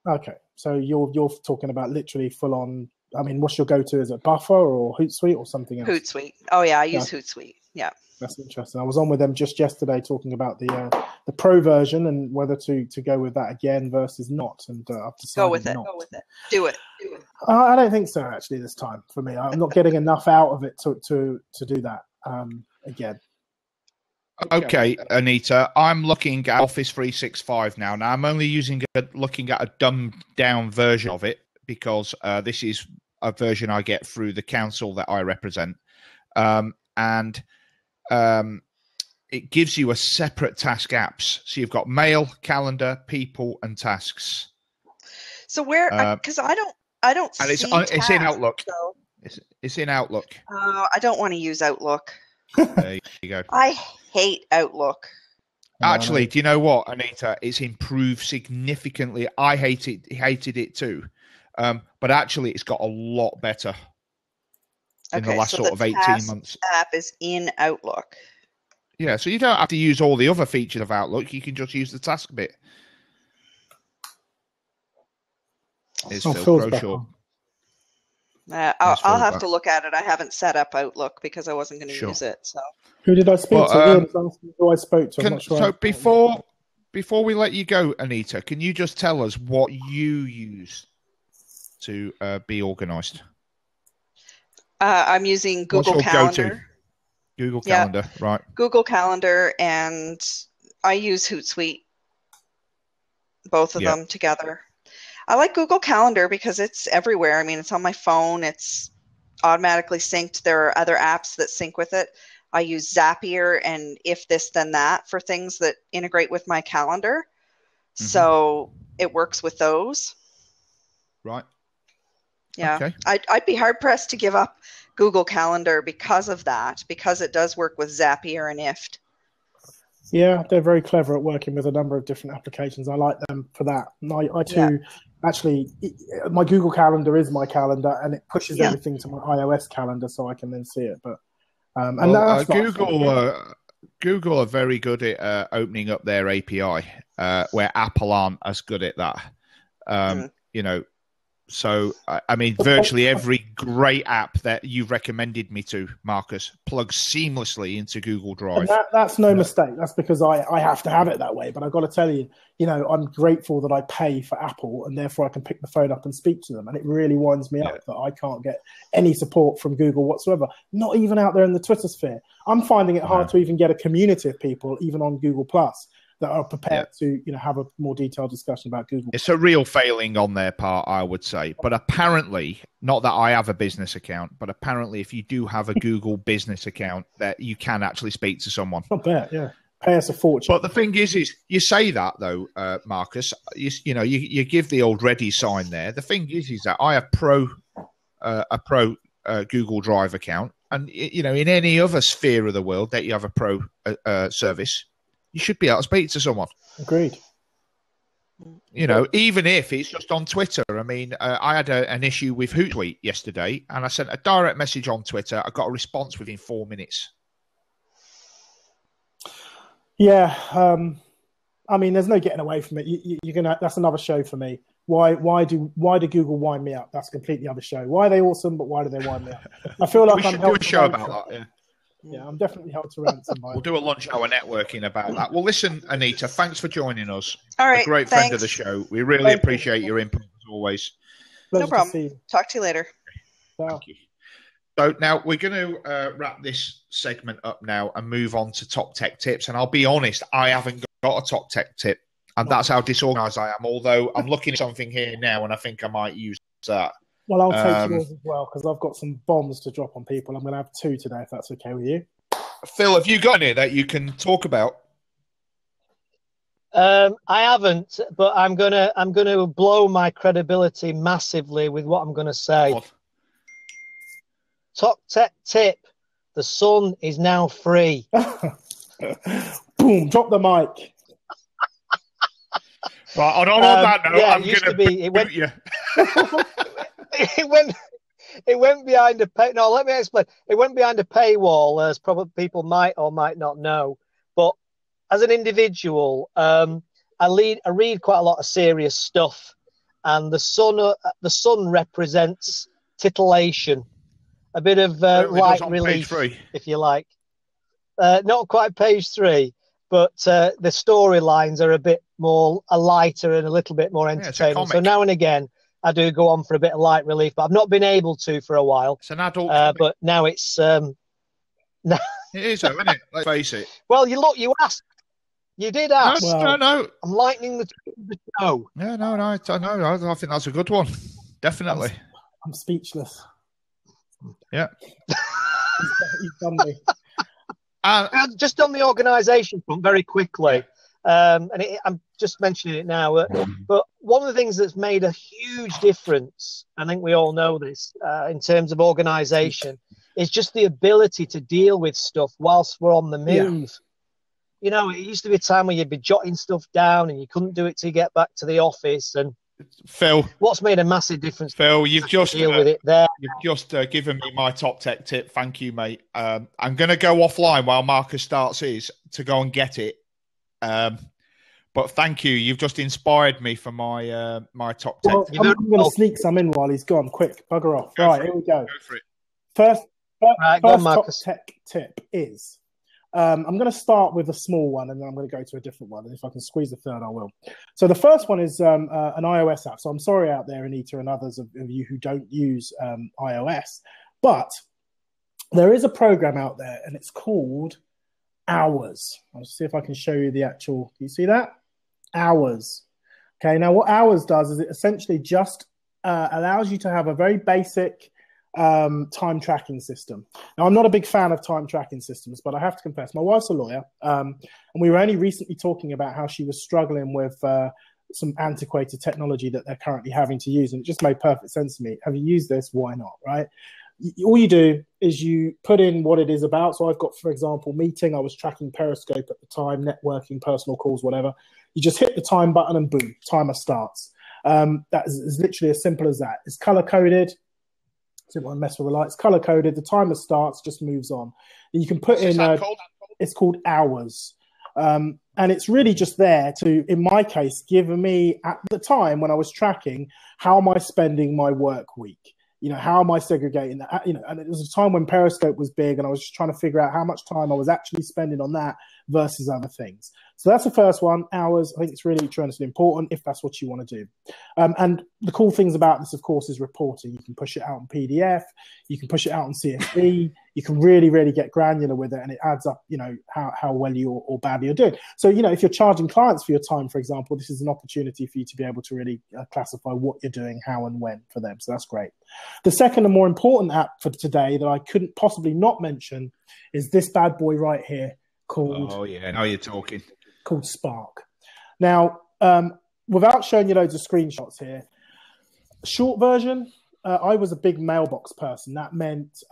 Okay. So you're talking about literally full on. I mean, what's your go-to? Is it Buffer or Hootsuite or something else? Hootsuite. Oh yeah, I use Hootsuite. Yeah. That's interesting. I was on with them just yesterday talking about the pro version and whether to go with that again versus not. And I've decided go with it. Not. Go with it. Do it. I don't think so. Actually, this time for me, I'm not getting enough out of it to do that again. Okay, Anita, I'm looking at Office 365 now. Now, I'm only looking at a dumbed-down version of it because this is a version I get through the council that I represent. And it gives you a separate task apps. So you've got mail, calendar, people, and tasks. So where? Because I don't. And see it's in Outlook. So. It's in Outlook. I don't want to use Outlook. There you go. I hate Outlook. Actually, do you know what, Anita? It's improved significantly. I hated it too, but actually, it's got a lot better in the last sort of 18 months. App is in Outlook. Yeah, so you don't have to use all the other features of Outlook. You can just use the task bit. It's Phil Croshaw. I'll have to look at it. I haven't set up Outlook because I wasn't going to use it. So who did I speak to? Who I spoke to? I'm not sure. So before we let you go, Anita, can you just tell us what you use to be organised? I'm using Google Calendar. Google Calendar, right? Google Calendar, and I use Hootsuite. Both of them together. I like Google Calendar because it's everywhere. I mean, it's on my phone. It's automatically synced. There are other apps that sync with it. I use Zapier and If This Then That for things that integrate with my calendar. Mm-hmm. So it works with those. Right. Yeah. Okay. I'd be hard pressed to give up Google Calendar because of that, because it does work with Zapier and IFT. Yeah, they're very clever at working with a number of different applications. I like them for that. And I too, actually, my Google Calendar is my calendar, and it pushes everything to my iOS calendar, so I can then see it. But Google are very good at opening up their API, where Apple aren't as good at that. You know. So, I mean, virtually every great app that you've recommended me to, Marcus, plugs seamlessly into Google Drive. And that's no mistake. That's because I have to have it that way. But I've got to tell you, I'm grateful that I pay for Apple and therefore I can pick the phone up and speak to them. And it really winds me up that I can't get any support from Google whatsoever, not even out there in the Twitter sphere. I'm finding it hard to even get a community of people, even on Google+, that are prepared to, have a more detailed discussion about Google. It's a real failing on their part, I would say. But apparently, not that I have a business account, but apparently if you do have a Google business account, that you can actually speak to someone. Not bad, yeah. Pay us a fortune. But the thing is you say that though, Marcus. You give the old ready sign there. The thing is that I have a pro Google Drive account, and in any other sphere of the world that you have a pro service, you should be able to speak to someone. Agreed. Even if it's just on Twitter. I mean, I had an issue with Hootsuite yesterday, and I sent a direct message on Twitter. I got a response within 4 minutes. Yeah, I mean, there's no getting away from it. You're gonna. That's another show for me. Why do Google wind me up? That's a completely other show. Why are they awesome? But why do they wind me up? I feel like we should do a show about that. Yeah, I'm definitely held to ransom. We'll do a lunch hour networking about that. Well, listen, Anita, thanks for joining us. All right, a great friend of the show. We really appreciate your input as always. No problem. Talk to you later. Thank you. So now we're going to wrap this segment up now and move on to top tech tips. And I'll be honest, I haven't got a top tech tip, and that's how disorganized I am. Although I'm looking at something here now, and I think I might use that. Well, I'll take yours as well, because I've got some bombs to drop on people. I'm going to have 2 today, if that's okay with you. Phil, have you got any that you can talk about? I haven't, but I'm gonna blow my credibility massively with what I'm gonna say. What? Top tech tip: the sun is now free. Boom! Drop the mic. Right, on all that note, I'm going to boot you. It went behind a pay. No, let me explain. It went behind a paywall, as probably people might or might not know. But as an individual, I read quite a lot of serious stuff, and the sun represents titillation, a bit of light relief, if you like. Not quite page 3, but the storylines are a bit more lighter and a little bit more entertaining. So now and again, I do go on for a bit of light relief, but I've not been able to for a while. It's an adult, but now it's. It is, though, isn't it? Let's face it. Well, you asked. You did ask. No. I'm lightening the show. Yeah, no. I think that's a good one. Definitely. I'm speechless. Yeah. He's done me. Just on the organisation front, very quickly. I'm just mentioning it now, but one of the things that's made a huge difference, I think we all know this, in terms of organisation, is just the ability to deal with stuff whilst we're on the move. Yeah. It used to be a time where you'd be jotting stuff down and you couldn't do it till you get back to the office. And Phil, what's made a massive difference? Phil, you've just deal with it there. You've just given me my top tech tip. Thank you, mate. I'm going to go offline while Marcus starts his to go and get it. But thank you. You've just inspired me for my my top tech. I'm going to sneak some in while he's gone. Quick, bugger off. Right, here we go. Go for it. First on, top tech tip is I'm going to start with a small one, and then I'm going to go to a different one. And if I can squeeze a third, I will. So the first one is an iOS app. So I'm sorry out there, Anita, and others of you who don't use iOS, but there is a program out there, and it's called Hours. I'll see if I can show you the actual. Do you see that? Hours. Okay. Now, what Hours does is it essentially just allows you to have a very basic time tracking system. Now, I'm not a big fan of time tracking systems, but I have to confess, my wife's a lawyer, and we were only recently talking about how she was struggling with some antiquated technology that they're currently having to use, and it just made perfect sense to me. Have you used this? Why not? Right? All you do is you put in what it is about. So I've got, for example, meeting. I was tracking Periscope at the time, networking, personal calls, whatever. You just hit the time button and boom, timer starts. That is literally as simple as that. It's color coded. So I mess with the lights. Color coded. The timer starts, just moves on. And you can put in. It's called Hours, and it's really just there to, in my case, give me at the time when I was tracking, how am I spending my work week? How am I segregating that? And it was a time when Periscope was big, and I was just trying to figure out how much time I was actually spending on that versus other things. So that's the first one, hours. I think it's really tremendously important if that's what you want to do. And the cool things about this, of course, is reporting. You can push it out in PDF. You can push it out in CSV. You can really, really get granular with it, and it adds up, how well you or badly you're doing. So, if you're charging clients for your time, for example, this is an opportunity for you to be able to really classify what you're doing, how and when for them. So that's great. The second and more important app for today that I couldn't possibly not mention is this bad boy right here called... Oh, yeah. Now you're talking. Called Spark. Now, without showing you loads of screenshots here, short version, I was a big mailbox person. That meant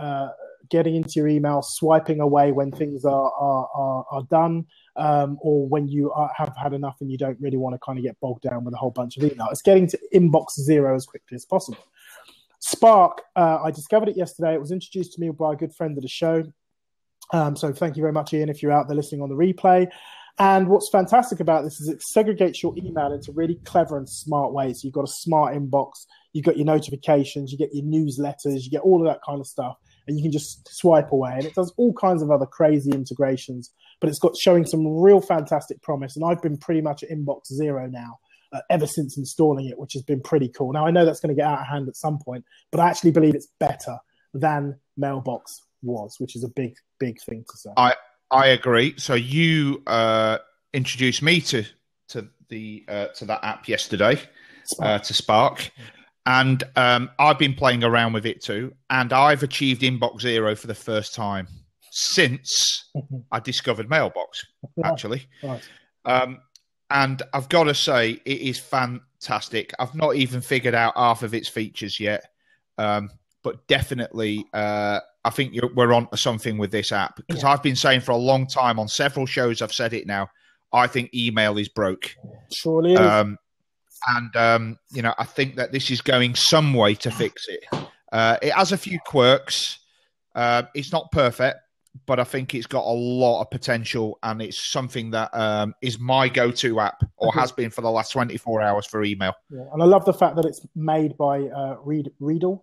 getting into your email, swiping away when things are done, or when you have had enough and you don't really want to kind of get bogged down with a whole bunch of email. It's getting to inbox zero as quickly as possible. Spark, I discovered it yesterday. It was introduced to me by a good friend of the show. So thank you very much, Ian, if you're out there listening on the replay. And what's fantastic about this is it segregates your email into really clever and smart ways. You've got a smart inbox, you've got your notifications, you get your newsletters, you get all of that kind of stuff, and you can just swipe away. And it does all kinds of other crazy integrations, but it's got showing some real fantastic promise. And I've been pretty much at inbox zero now ever since installing it, which has been pretty cool. Now, I know that's going to get out of hand at some point, but I actually believe it's better than Mailbox was, which is a big, big thing to say. I agree. So you introduced me to that app yesterday, to Spark, and I've been playing around with it too, and I've achieved inbox zero for the first time since I discovered Mailbox, actually. Right. And I've got to say, it is fantastic. I've not even figured out half of its features yet, but definitely I think we're on to something with this app, because I've been saying for a long time on several shows, I've said it now, I think email is broke. Surely is. I think that this is going some way to fix it. It has a few quirks. It's not perfect, but I think it's got a lot of potential, and it's something that is my go-to app, or has been for the last 24 hours for email. Yeah, and I love the fact that it's made by Riddle,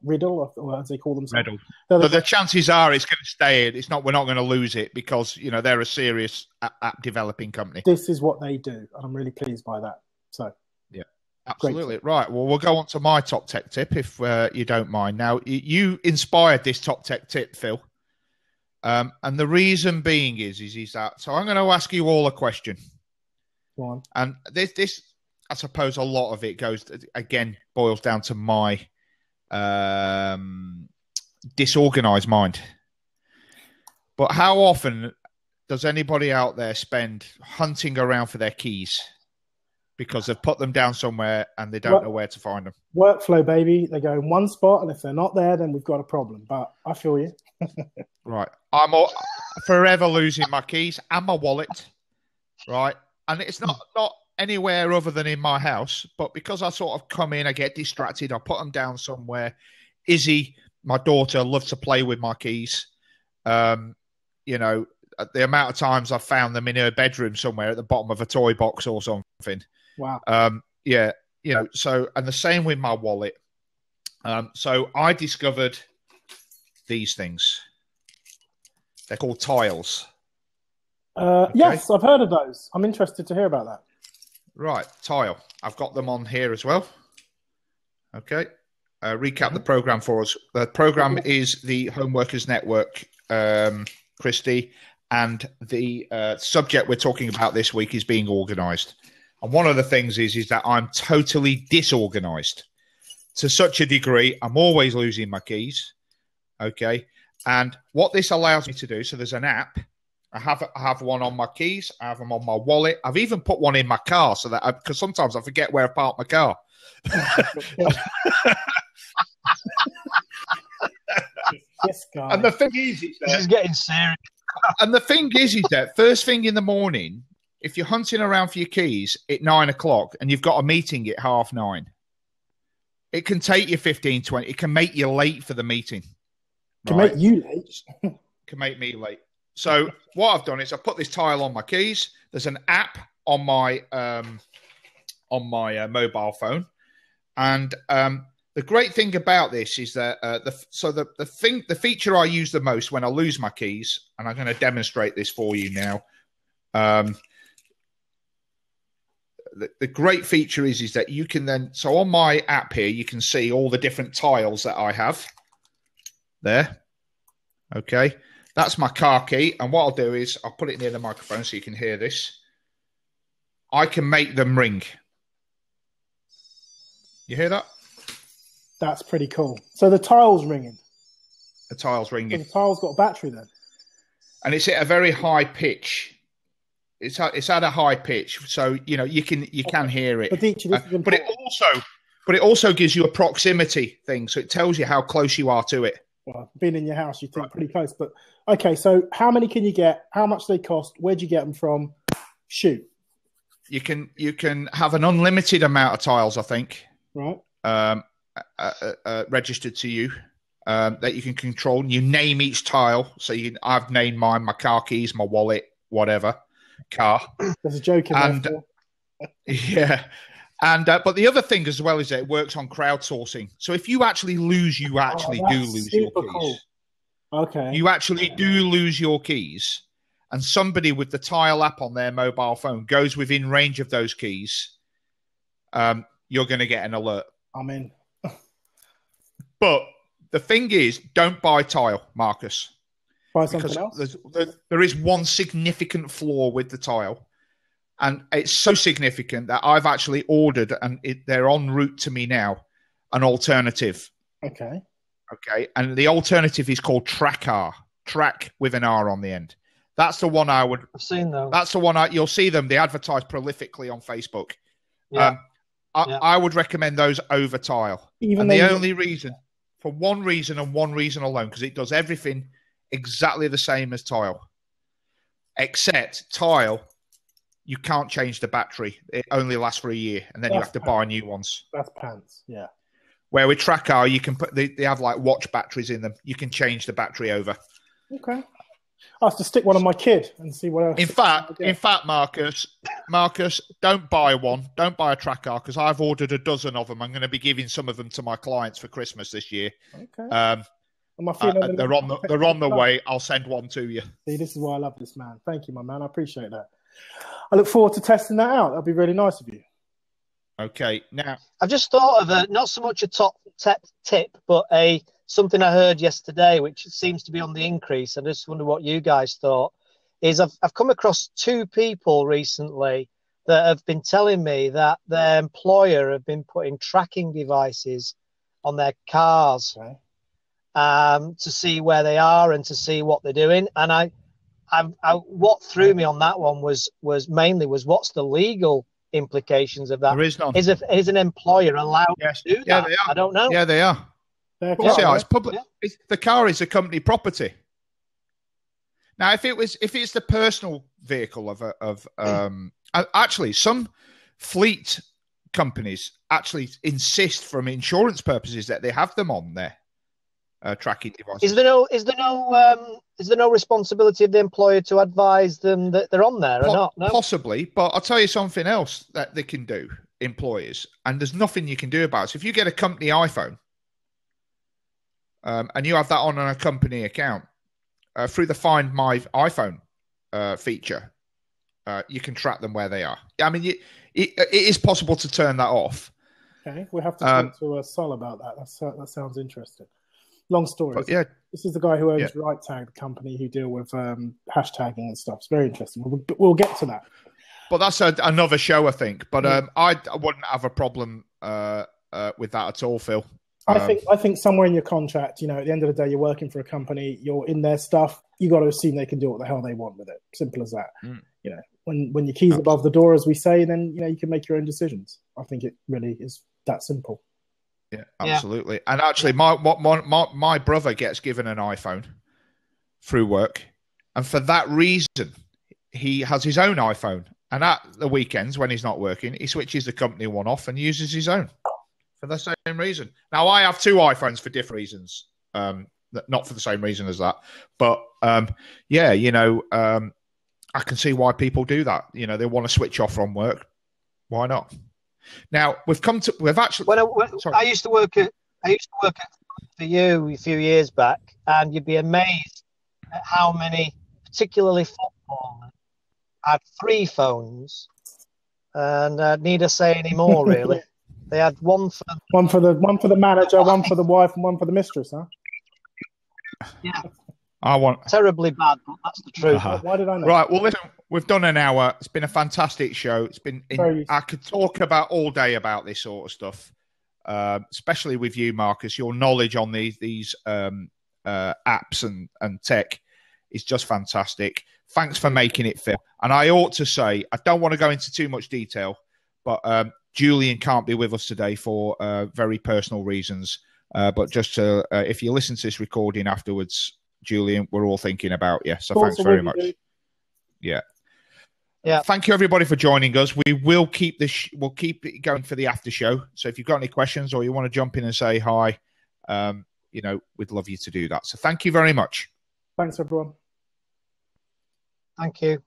or as they call themselves. Riddle. So the chances are it's going to stay. We're not going to lose it, because they're a serious app developing company. This is what they do, and I'm really pleased by that. So yeah, absolutely. Right. Well, we'll go on to my top tech tip, if you don't mind. Now, you inspired this top tech tip, Phil. And the reason being is that, so I'm going to ask you all a question. Go on. And this, I suppose a lot of it boils down to my disorganized mind. But how often does anybody out there spend hunting around for their keys because they've put them down somewhere and they don't know where to find them? Workflow, baby. They go in one spot, and if they're not there, then we've got a problem. But I feel you. Right. I'm forever losing my keys and my wallet. Right. And it's not anywhere other than in my house. But because I sort of come in, I get distracted. I put them down somewhere. Izzy, my daughter, loves to play with my keys. The amount of times I've found them in her bedroom somewhere at the bottom of a toy box or something. Wow. So, and the same with my wallet. So I discovered these things. They're called tiles. Okay. Yes, I've heard of those. I'm interested to hear about that. Right, tile. I've got them on here as well. Okay. Recap the program for us. The program is the Home Workers Network, Christy, and the subject we're talking about this week is being organized. And one of the things is that I'm totally disorganized to such a degree. I'm always losing my keys. Okay. And what this allows me to do, so there's an app. I have one on my keys. I have them on my wallet. I've even put one in my car so that because sometimes I forget where I parked my car. This guy. And the thing is this is getting serious. And the thing is that first thing in the morning, if you're hunting around for your keys at 9 o'clock and you've got a meeting at 9:30, it can take you 15, 20. It can make you late for the meeting. Can make you late. Can make me late. So what I've done is I've put this tile on my keys. There's an app on my mobile phone, and the great thing about this is that the feature I use the most when I lose my keys, and I'm going to demonstrate this for you now. the great feature is that you can then, so on my app here, you can see all the different tiles that I have there. Okay. That's my car key. And what I'll do is I'll put it near the microphone so you can hear this. I can make them ring. You hear that? That's pretty cool. So the tile's ringing. The tile's ringing. So the tile's got a battery then. And it's at a very high pitch. It's at a high pitch, so you can hear it. But it also gives you a proximity thing, so it tells you how close you are to it. Well, being in your house, you think pretty close. But okay, so how many can you get? How much do they cost? Where'd you get them from? Shoot. You can have an unlimited amount of tiles, I think. Right. Registered to you. That you can control. You name each tile. So I've named mine, my car keys, my wallet, whatever, car. There's a joke in there. Yeah. And but the other thing as well is that it works on crowdsourcing. So if you actually lose, you actually do lose your keys. Cool. Okay. You actually do lose your keys. And somebody with the Tile app on their mobile phone goes within range of those keys, you're going to get an alert. I'm in. But the thing is, don't buy Tile, Marcus. Buy something else? There is one significant flaw with the Tile. And it's so significant that I've actually ordered, and they're en route to me now, an alternative. Okay. And the alternative is called Trackr. Track with an R on the end. That's the one I've seen those. That's the one you'll see them. They advertise prolifically on Facebook. Yeah. I would recommend those over Tile. And the only reason, for one reason and one reason alone, because it does everything exactly the same as Tile. Except Tile, you can't change the battery. It only lasts for a year, and then you have to buy new ones. That's pants, yeah. Where with Trackr, you can put they have like watch batteries in them. You can change the battery over. Okay. I have to stick one on my kid and see what else. In fact, Marcus, don't buy one. Don't buy a Trackr because I've ordered a dozen of them. I'm going to be giving some of them to my clients for Christmas this year. Okay. They're on the way. I'll send one to you. See, this is why I love this man. Thank you, my man. I appreciate that. I look forward to testing that out. That'll be really nice of you. Okay, now I've just thought of not so much a top tip, but something I heard yesterday, which seems to be on the increase. I just wonder what you guys thought. Is I've come across two people recently that have been telling me that their employer have been putting tracking devices on their cars to see where they are and to see what they're doing. And I what threw me on that one was what's the legal implications of that? There is none. Is an employer allowed to do that? Yeah, they are. I don't know. Yeah, they are. It's public. Yeah. The car is a company property. Now, if it's the personal vehicle of actually some fleet companies actually insist from insurance purposes that they have them on their tracking devices. Is there no responsibility of the employer to advise them that they're on there or not? No? Possibly, but I'll tell you something else that they can do, employers, and there's nothing you can do about it. So if you get a company iPhone and you have that on a company account, through the Find My iPhone feature, you can track them where they are. I mean, it is possible to turn that off. Okay, we'll have to talk to Sol about that. That sounds interesting. Long story. Yeah. This is the guy who owns RightTag, the company who deal with hashtagging and stuff. It's very interesting. We'll get to that. But that's another show, I think. But I wouldn't have a problem with that at all, Phil. I think somewhere in your contract, at the end of the day, you're working for a company, you're in their stuff, you got to assume they can do what the hell they want with it. Simple as that. When your key's above the door, as we say, then you can make your own decisions. I think it really is that simple. Yeah, absolutely. And actually, my brother gets given an iPhone through work, and for that reason, he has his own iPhone. And at the weekends when he's not working, he switches the company one off and uses his own for the same reason. Now, I have two iPhones for different reasons, not for the same reason as that. But I can see why people do that. They want to switch off from work. Why not? Now we've actually. I used to work for you a few years back, and you'd be amazed at how many, particularly footballers, had 3 phones And need I say any more? Really, they had one for the manager, one for the wife, and one for the mistress. Huh? Yeah. I want terribly bad, but that's the truth. Why did I know? Right. Well, listen, we've done an hour. It's been a fantastic show. It's been. I could talk about all day about this sort of stuff, especially with you, Marcus. Your knowledge on these apps and tech is just fantastic. Thanks for making it fit. And I ought to say, I don't want to go into too much detail, but Julian can't be with us today for very personal reasons. But just to, if you listen to this recording afterwards, Julian, we're all thinking about you. So thanks very much. Yeah. Thank you, everybody, for joining us. We will keep this. We'll keep it going for the after show. So if you've got any questions or you want to jump in and say hi, we'd love you to do that. So thank you very much. Thanks, everyone. Thank you.